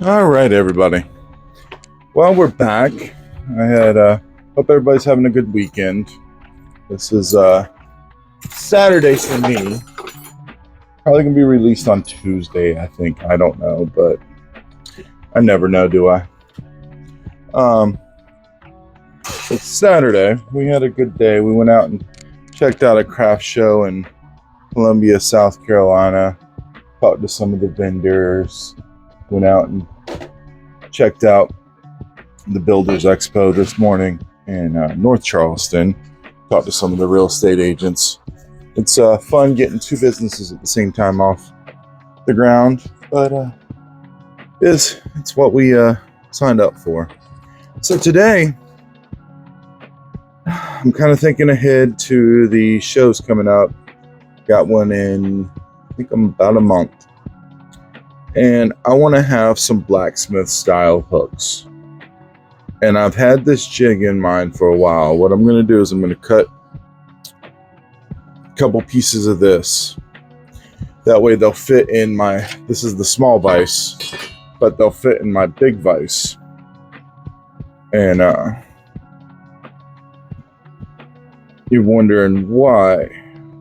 All right, everybody. Well, we're back. Hope everybody's having a good weekend. This is Saturday for me. Probably gonna be released on Tuesday, I think. I don't know, but I never know, do I? It's Saturday. We had a good day. We went out and checked out a craft show in Columbia, South Carolina. Talked to some of the vendors. Went out and checked out the Builders Expo this morning in North Charleston. Talked to some of the real estate agents. It's fun getting two businesses at the same time off the ground, but it's what we signed up for. So today, I'm kind of thinking ahead to the shows coming up. Got one in, I think, about a month. And I want to have some blacksmith style hooks. And I've had this jig in mind for a while. What I'm going to do is I'm going to cut a couple pieces of this. That way they'll fit in this is the small vise, but they'll fit in my big vise. And you're wondering why.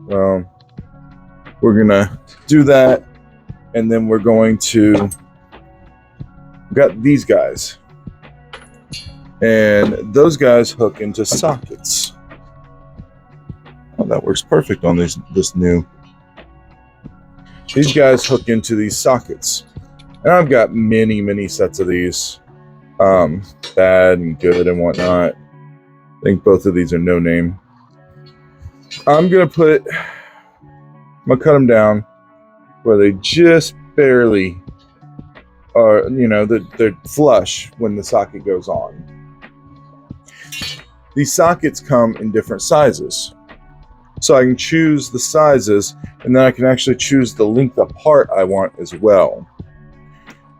Well, we're going to do that. And then we're going to, got these guys. And those guys hook into sockets. Oh, that works perfect on this new. These guys hook into these sockets. And I've got many sets of these. Bad and good and whatnot. I think both of these are no name. I'm going to cut them down where they just barely are, they're flush when the socket goes on. These sockets come in different sizes. So I can choose the sizes, and then I can actually choose the length apart I want as well.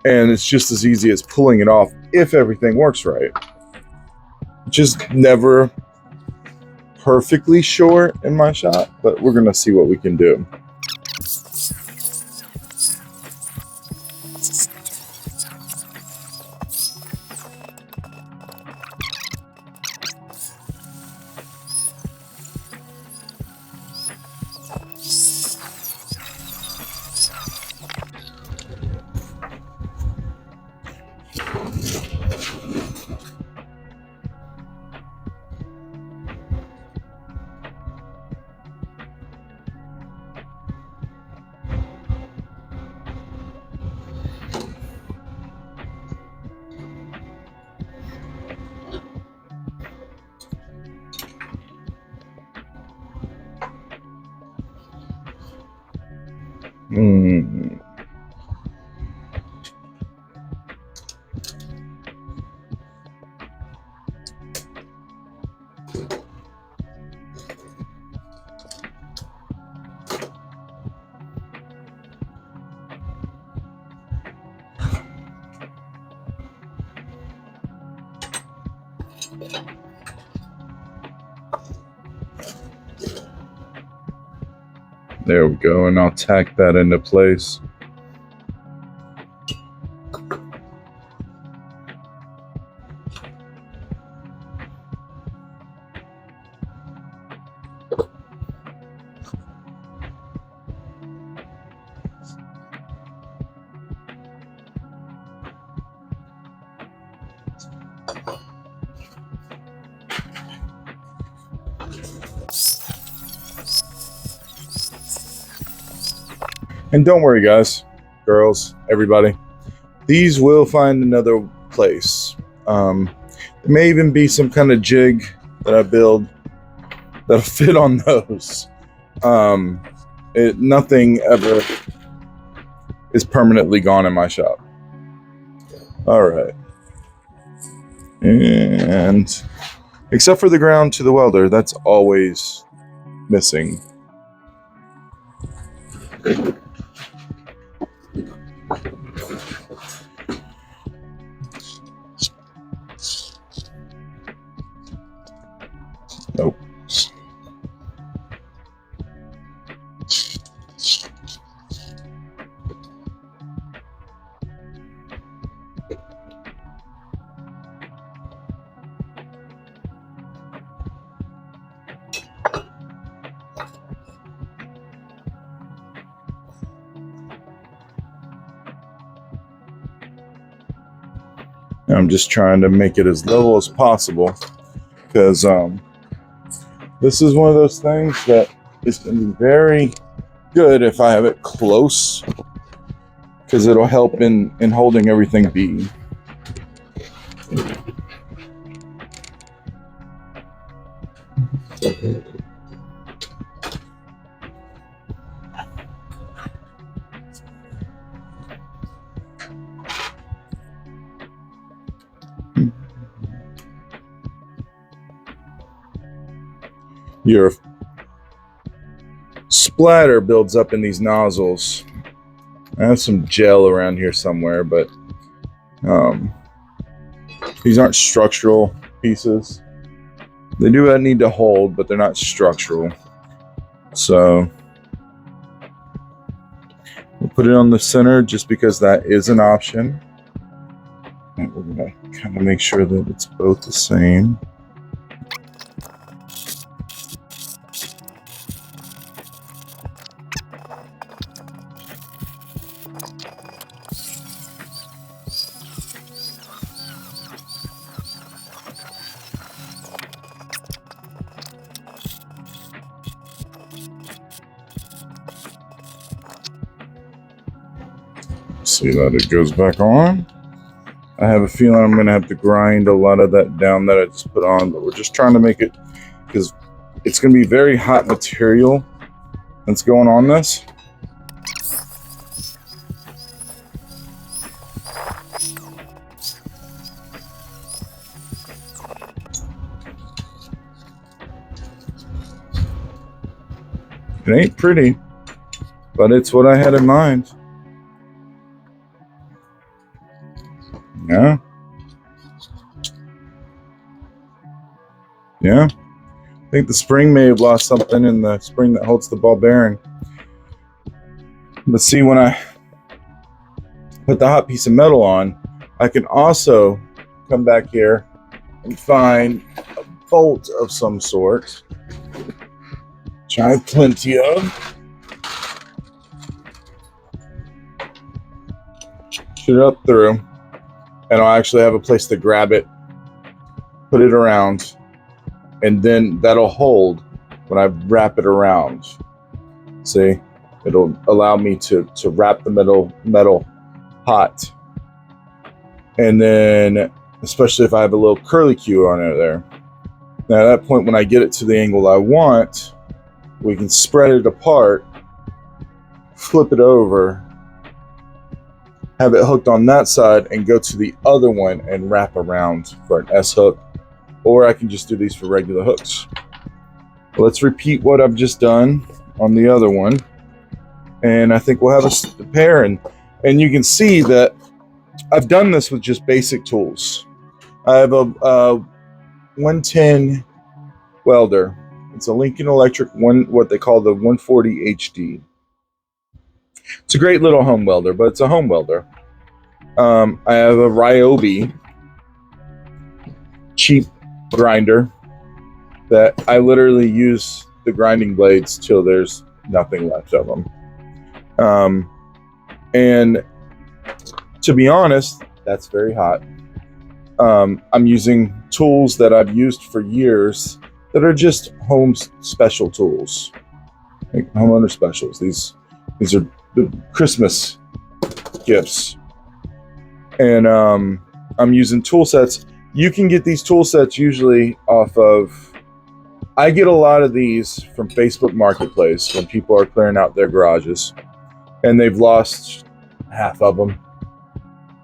And it's just as easy as pulling it off if everything works right. Just never perfectly sure in my shop, but we're going to see what we can do. There we go, and I'll tack that into place. And don't worry, guys, girls, everybody. These will find another place. There may even be some kind of jig that I build that'll fit on those. Nothing ever is permanently gone in my shop. All right. And except for the ground to the welder, that's always missing. Nope. I'm just trying to make it as level as possible because this is one of those things that is going to be very good if I have it close, because it'll help in holding everything be. Your splatter builds up in these nozzles. I have some gel around here somewhere, but these aren't structural pieces. They do need to hold, but they're not structural. So we'll put it on the center just because that is an option. And we're gonna kind of make sure that it's both the same. See that it goes back on. I have a feeling I'm going to have to grind a lot of that down that I just put on, but we're just trying to make it, because it's going to be very hot material that's going on this. It ain't pretty, but it's what I had in mind. Yeah. Yeah. I think the spring may have lost something in the spring that holds the ball bearing. But see, when I put the hot piece of metal on, I can also come back here and find a bolt of some sort, which I have plenty of. Shoot it up through, and I'll actually have a place to grab it, put it around, and then that'll hold when I wrap it around. See, it'll allow me to wrap the metal hot. And then, especially if I have a little curlicue on it there. Now at that point, when I get it to the angle I want, we can spread it apart, flip it over, have it hooked on that side, and go to the other one and wrap around for an S hook. Or I can just do these for regular hooks. Let's repeat what I've just done on the other one. And I think we'll have a pair. And you can see that I've done this with just basic tools. I have a 110 welder. It's a Lincoln Electric what they call the 140 HD. It's a great little home welder, but it's a home welder. I have a Ryobi cheap grinder that I literally use the grinding blades till there's nothing left of them. And to be honest, that's very hot. I'm using tools that I've used for years that are just home special tools, like homeowner specials. These are the Christmas gifts. And I'm using tool sets. You can get these tool sets usually off of, I get a lot of these from Facebook Marketplace when people are clearing out their garages and they've lost half of them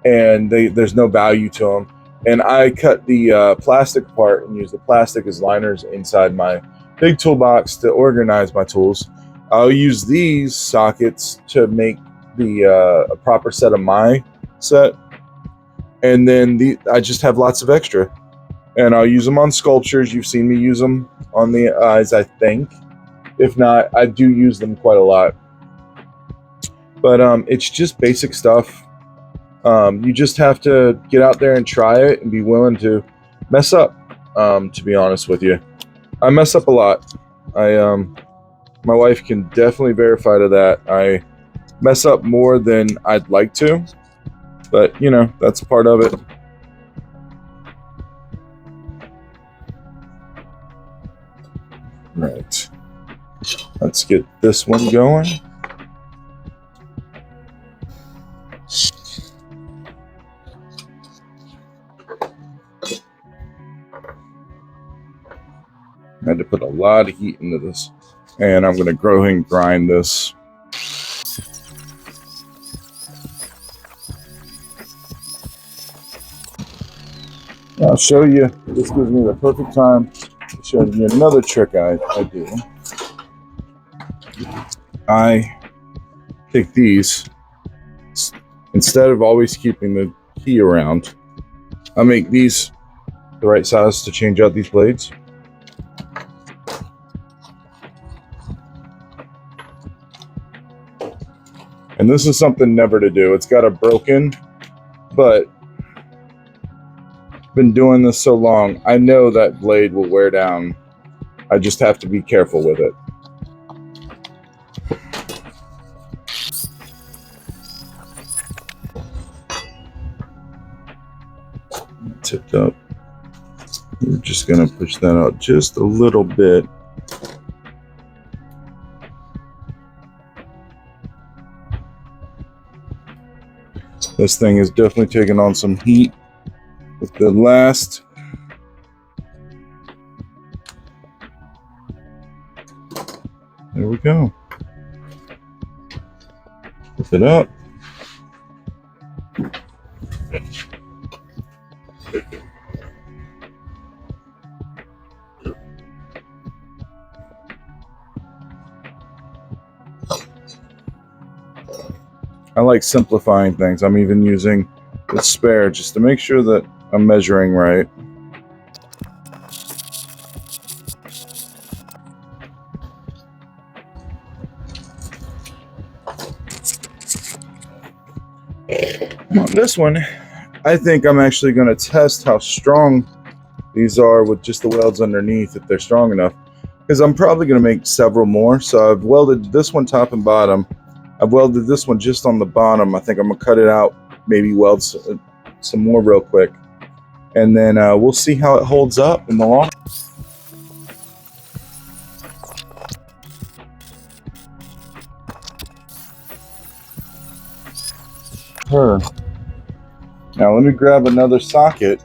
and there's no value to them. And I cut the plastic apart and use the plastic as liners inside my big toolbox to organize my tools. I'll use these sockets to make a proper set of my set. And then I just have lots of extra. And I'll use them on sculptures. You've seen me use them on the eyes, I think. If not, I do use them quite a lot. But it's just basic stuff. You just have to get out there and try it and be willing to mess up, to be honest with you. I mess up a lot. My wife can definitely verify to that. I mess up more than I'd like to. But, you know, that's part of it. Right. Let's get this one going. I had to put a lot of heat into this. And I'm going to go ahead and grind this. I'll show you. This gives me the perfect time to show you another trick I do. I take these, instead of always keeping the key around, I make these the right size to change out these blades. And this is something never to do. It's got a broken, but been doing this so long, I know that blade will wear down. I just have to be careful with it. Tipped up. We're just going to push that out just a little bit. This thing is definitely taking on some heat with the last. There we go. Flip it up. I like simplifying things. I'm even using the spare just to make sure that I'm measuring right. On this one, I think I'm actually going to test how strong these are with just the welds underneath, if they're strong enough, because I'm probably going to make several more. So I've welded this one top and bottom. I've welded this one just on the bottom. I think I'm going to cut it out, maybe weld some more real quick, and then we'll see how it holds up in the long run. Now let me grab another socket.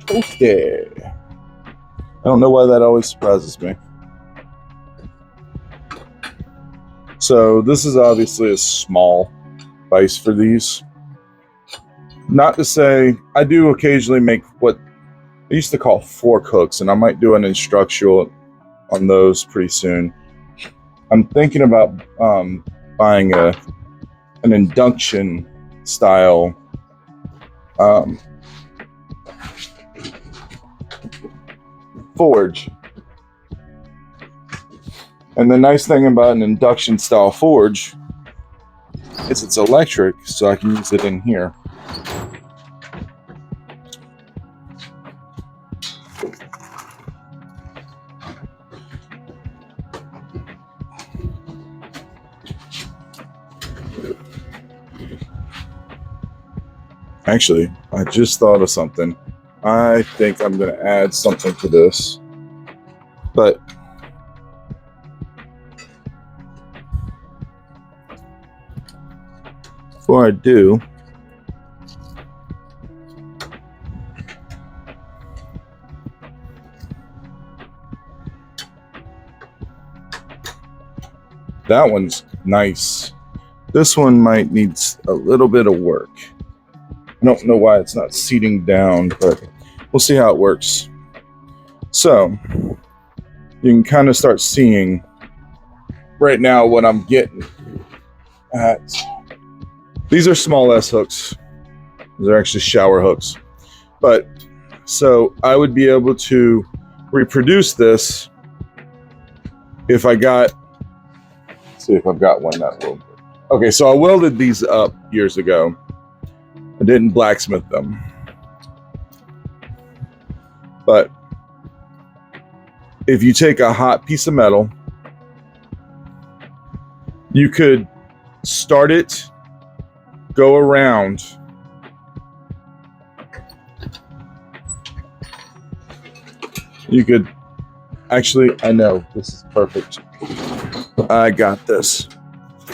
Okay. I don't know why that always surprises me. So this is obviously a small vise for these. Not to say, I do occasionally make what I used to call fork hooks, and I might do an instructional on those pretty soon. I'm thinking about buying an induction style forge. And the nice thing about an induction style forge is it's electric, so I can use it in here. Actually, I just thought of something. I think I'm going to add something to this. But before I do, that one's nice. This one might need a little bit of work. I don't know why it's not seating down, but we'll see how it works. So you can kind of start seeing right now what I'm getting at. These are small S hooks. These are actually shower hooks. But so I would be able to reproduce this if I got, let's see if I've got one that will. Okay, so I welded these up years ago. I didn't blacksmith them. But if you take a hot piece of metal, you could start it, go around, you could Actually, I know this is perfect. I got this.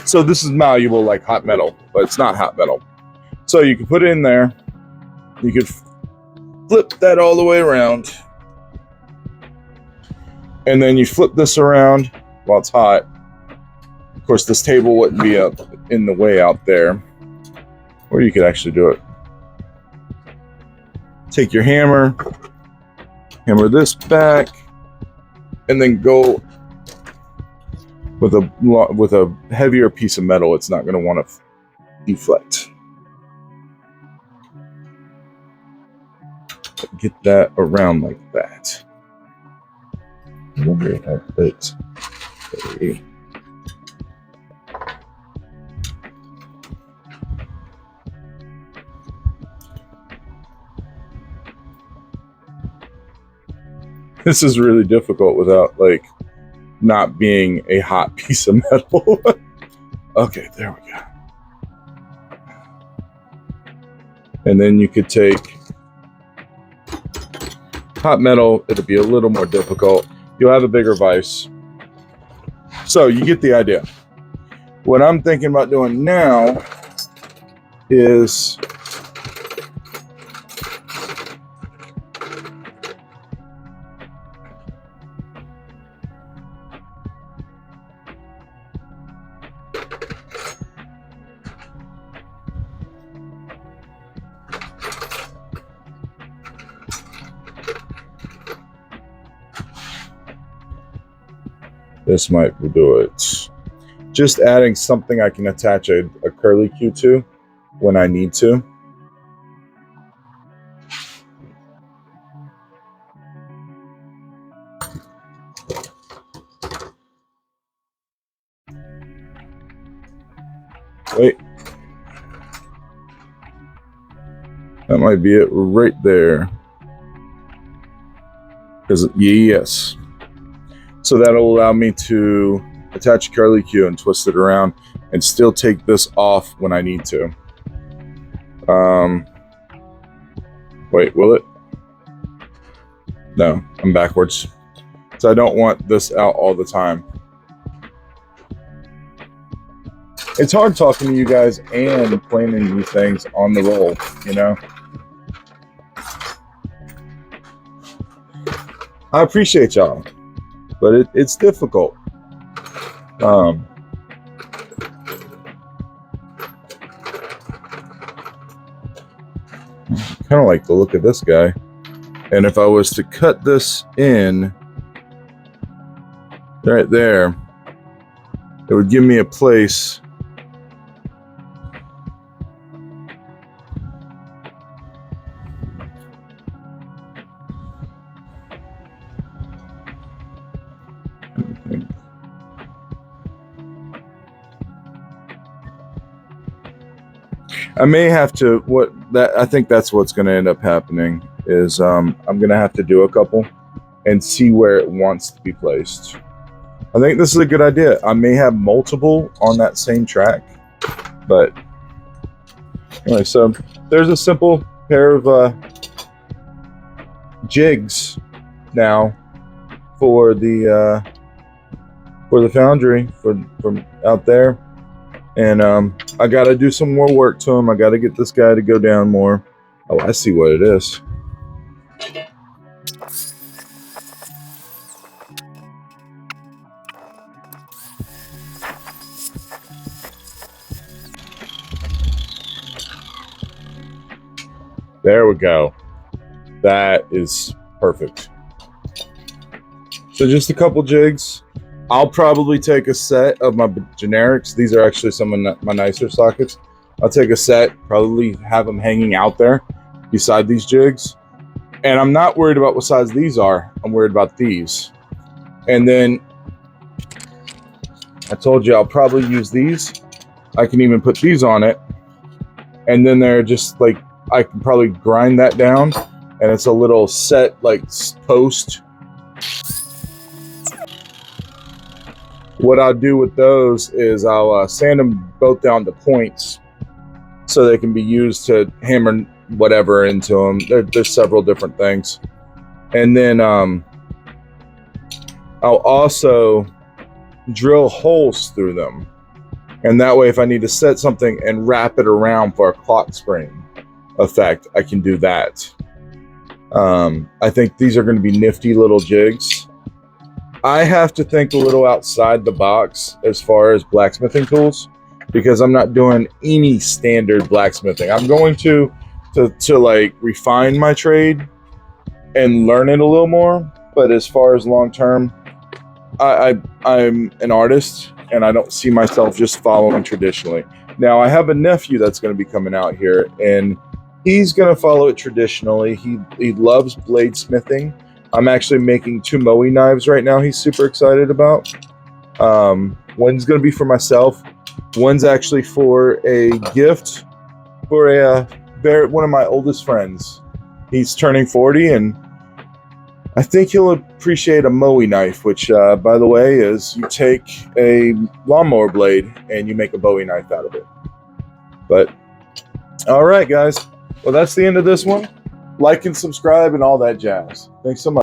So this is malleable like hot metal, but it's not hot metal. So you can put it in there. You could flip that all the way around. And then you flip this around while it's hot. Of course, this table wouldn't be up in the way out there. Or you could actually do it. Take your hammer this back, and then go with a heavier piece of metal. It's not going to want to deflect. Get that around like that. I wonder if that fits. Okay. This is really difficult without like not being a hot piece of metal. Okay, there we go. And then you could take hot metal. It'll be a little more difficult. You'll have a bigger vise. So you get the idea. What I'm thinking about doing now is this might do it. Just adding something I can attach a curly Q to when I need to. Wait. That might be it right there. Yes. So that'll allow me to attach a curly Q and twist it around and still take this off when I need to. Wait, will it? No, I'm backwards. So I don't want this out all the time. It's hard talking to you guys and explaining these things on the roll, you know? I appreciate y'all, but it's difficult. Kind of like the look of this guy. And if I was to cut this in right there, it would give me a place I may have to, I think that's what's going to end up happening is I'm going to have to do a couple and see where it wants to be placed. I think this is a good idea. I may have multiple on that same track, but anyway, so there's a simple pair of jigs now for the foundry from out there. And I got to do some more work to him. I got to get this guy to go down more. Oh, I see what it is. There we go. That is perfect. So just a couple jigs. I'll probably take a set of my generics. These are actually some of my nicer sockets. I'll take a set, probably have them hanging out there beside these jigs. And I'm not worried about what size these are. I'm worried about these. And then I told you I'll probably use these. I can even put these on it. And then they're just like, I can probably grind that down. And it's a little set like post. What I'll do with those is I'll sand them both down to points so they can be used to hammer whatever into them. There's several different things. And then I'll also drill holes through them. And that way, if I need to set something and wrap it around for a clock spring effect, I can do that. I think these are going to be nifty little jigs. I have to think a little outside the box as far as blacksmithing tools, because I'm not doing any standard blacksmithing. I'm going to like refine my trade and learn it a little more. But as far as long term, I'm an artist, and I don't see myself just following traditionally. Now, I have a nephew that's going to be coming out here, and he's going to follow it traditionally. He loves bladesmithing. I'm actually making 2 Moe knives right now. He's super excited about. One's going to be for myself. One's actually for a gift for one of my oldest friends. He's turning 40, and I think he'll appreciate a Moe knife, which, by the way, is you take a lawnmower blade and you make a Bowie knife out of it. But, all right, guys. Well, that's the end of this one. Like and subscribe and all that jazz. Thanks so much.